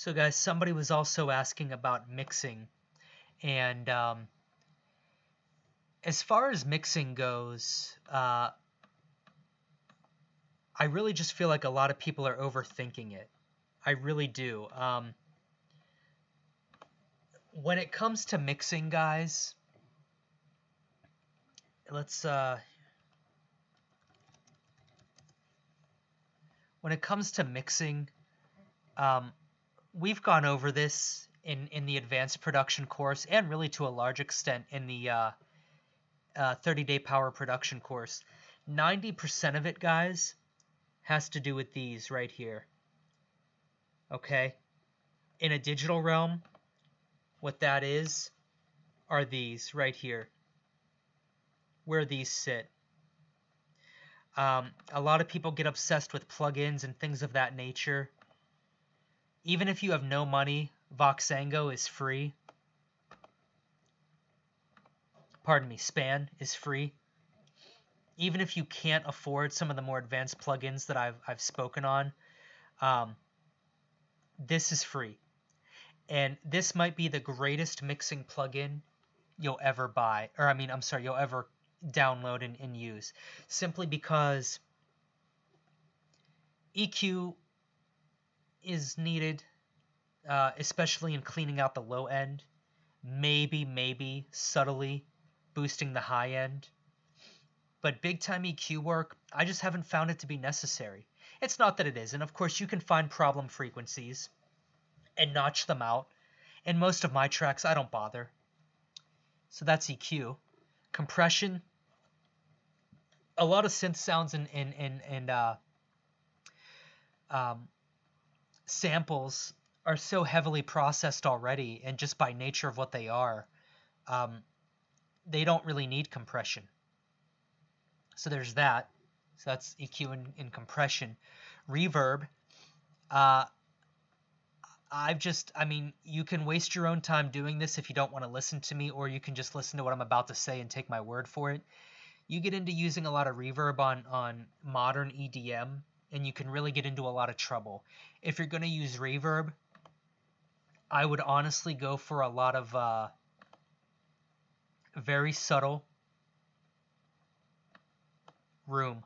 So guys, somebody was also asking about mixing, and as far as mixing goes, I really just feel like a lot of people are overthinking it. I really do. When it comes to mixing, guys, let's when it comes to mixing, um, we've gone over this in the advanced production course, and really to a large extent in the 30-day power production course. 90% of it, guys, has to do with these right here. Okay? In a digital realm, what that is are these right here, where these sit. A lot of people get obsessed with plugins and things of that nature. Even if you have no money, Voxengo is free. Pardon me, Span is free. Even if you can't afford some of the more advanced plugins that I've spoken on, this is free. And this might be the greatest mixing plugin you'll ever buy, or you'll ever download and use, simply because EQ is needed, especially in cleaning out the low end, maybe subtly boosting the high end. But big time EQ work, I just haven't found it to be necessary. It's not that it isn't. Of course, you can find problem frequencies and notch them out. In most of my tracks, I don't bother. So that's EQ. Compression, a lot of synth sounds and samples are so heavily processed already, and just by nature of what they are, they don't really need compression. So there's that. So that's EQ and compression. Reverb, you can waste your own time doing this if you don't want to listen to me, or you can just listen to what I'm about to say and take my word for it. You get into using a lot of reverb on modern EDM, and you can really get into a lot of trouble. If you're going to use reverb, I would honestly go for a lot of very subtle room.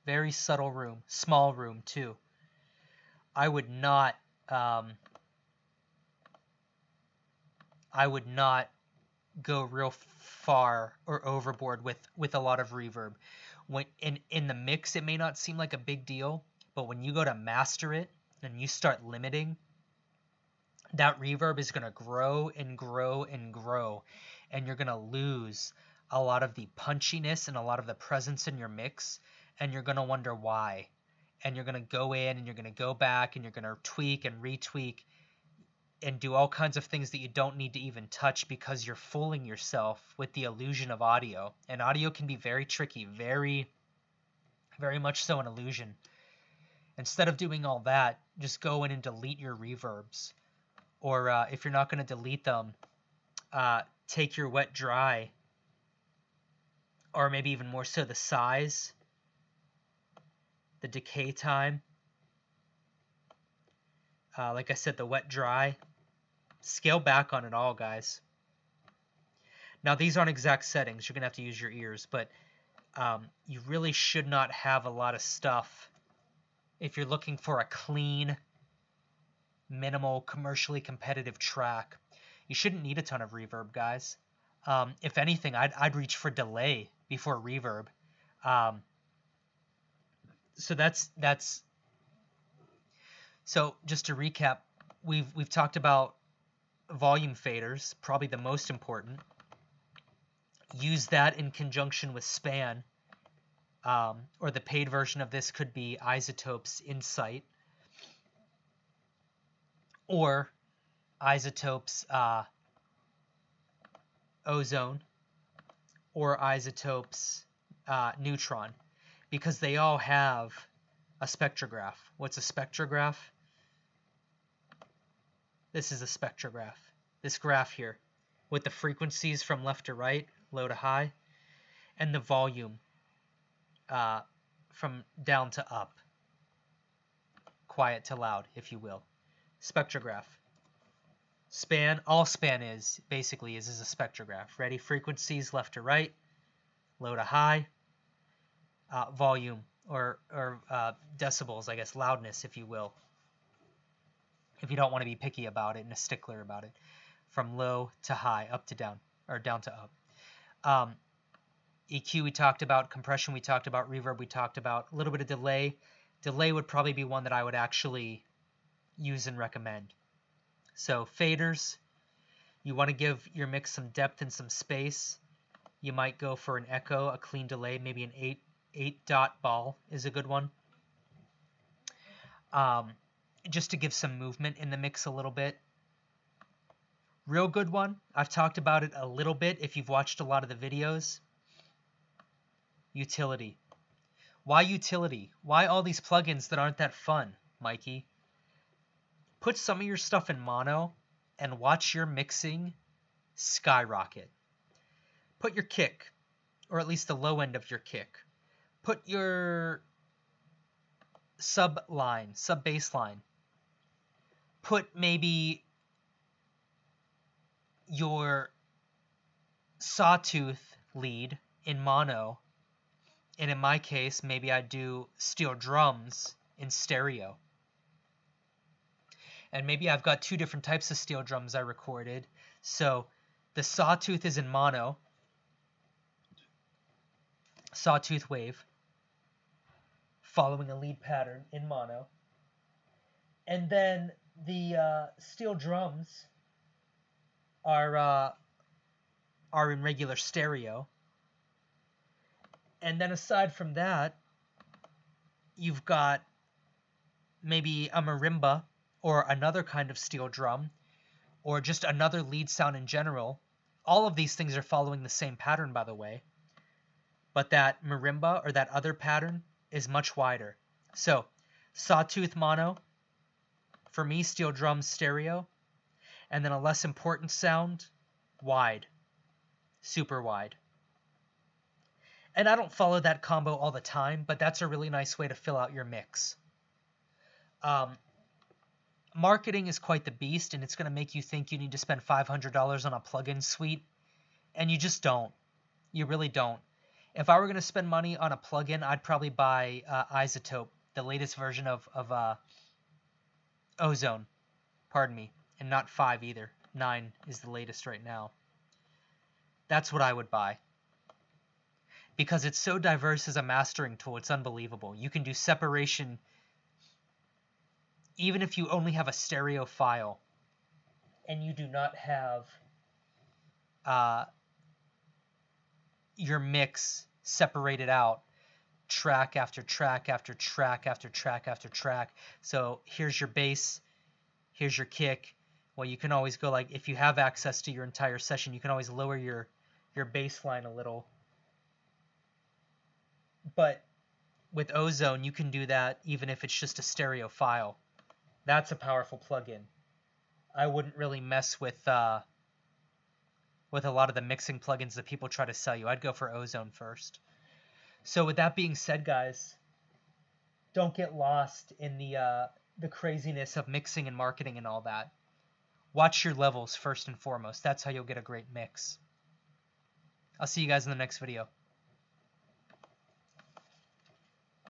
Very subtle room. Small room, too. I would not go real far or overboard with a lot of reverb. When in the mix, it may not seem like a big deal, but when you go to master it and you start limiting, that reverb is going to grow and grow and grow, and you're going to lose a lot of the punchiness and a lot of the presence in your mix, and you're going to wonder why. And you're going to go in and you're going to go back and you're going to tweak and retweak and do all kinds of things that you don't need to even touch, because you're fooling yourself with the illusion of audio. And audio can be very tricky, very, very much so an illusion. Instead of doing all that, just go in and delete your reverbs. Or if you're not going to delete them, take your wet dry, or maybe even more so the size, the decay time. Like I said, the wet dry. Scale back on it all, guys. Now, these aren't exact settings. You're going to have to use your ears, but you really should not have a lot of stuff if you're looking for a clean, minimal, commercially competitive track. You shouldn't need a ton of reverb, guys. If anything, I'd reach for delay before reverb. So just to recap, we've talked about volume faders, probably the most important. Use that in conjunction with Span, or the paid version of this could be iZotope's Insight, or iZotope's Ozone, or iZotope's Neutron, because they all have a spectrograph. What's a spectrograph? This is a spectrograph. This graph here, with the frequencies from left to right, low to high, and the volume from down to up, quiet to loud, if you will. Spectrograph. Span, all span is basically is a spectrograph. Ready? Frequencies left to right, low to high, volume or decibels, I guess, loudness, if you will. If you don't want to be picky about it and a stickler about it, from low to high, up to down, or down to up. EQ we talked about, compression we talked about, reverb we talked about, a little bit of delay. Delay would probably be one that I would actually use and recommend. So faders, you want to give your mix some depth and some space. You might go for an echo, a clean delay, maybe an 8 dot ball is a good one. Just to give some movement in the mix a little bit. Real good one, I've talked about it a little bit if you've watched a lot of the videos. Utility. Why utility? Why all these plugins that aren't that fun, Mikey? Put some of your stuff in mono and watch your mixing skyrocket. Put your kick, or at least the low end of your kick. Put your sub bass line. Put maybe your sawtooth lead in mono, and in my case, maybe I'd do steel drums in stereo. And maybe I've got two different types of steel drums I recorded. So the sawtooth is in mono, sawtooth wave, following a lead pattern in mono. And then the steel drums are in regular stereo. And then aside from that, you've got maybe a marimba or another kind of steel drum or just another lead sound in general. All of these things are following the same pattern, by the way. But that marimba or that other pattern is much wider. So sawtooth mono, for me, steel drums stereo, and then a less important sound, wide, super wide. And I don't follow that combo all the time, but that's a really nice way to fill out your mix. Marketing is quite the beast, and it's going to make you think you need to spend $500 on a plugin suite, and you just don't. You really don't. If I were going to spend money on a plugin, I'd probably buy iZotope, the latest version of Ozone, pardon me, and not 5 either. 9 is the latest right now. That's what I would buy. Because it's so diverse as a mastering tool, it's unbelievable. You can do separation even if you only have a stereo file and you do not have your mix separated out track after track after track after track after track. So here's your bass, here's your kick. Well, you can always go, like, if you have access to your entire session, you can always lower your bass line a little. But with Ozone, you can do that even if it's just a stereo file. That's a powerful plugin. I wouldn't really mess with a lot of the mixing plugins that people try to sell you. I'd go for Ozone first. So with that being said, guys, don't get lost in the craziness of mixing and marketing and all that. Watch your levels first and foremost. That's how you'll get a great mix. I'll see you guys in the next video.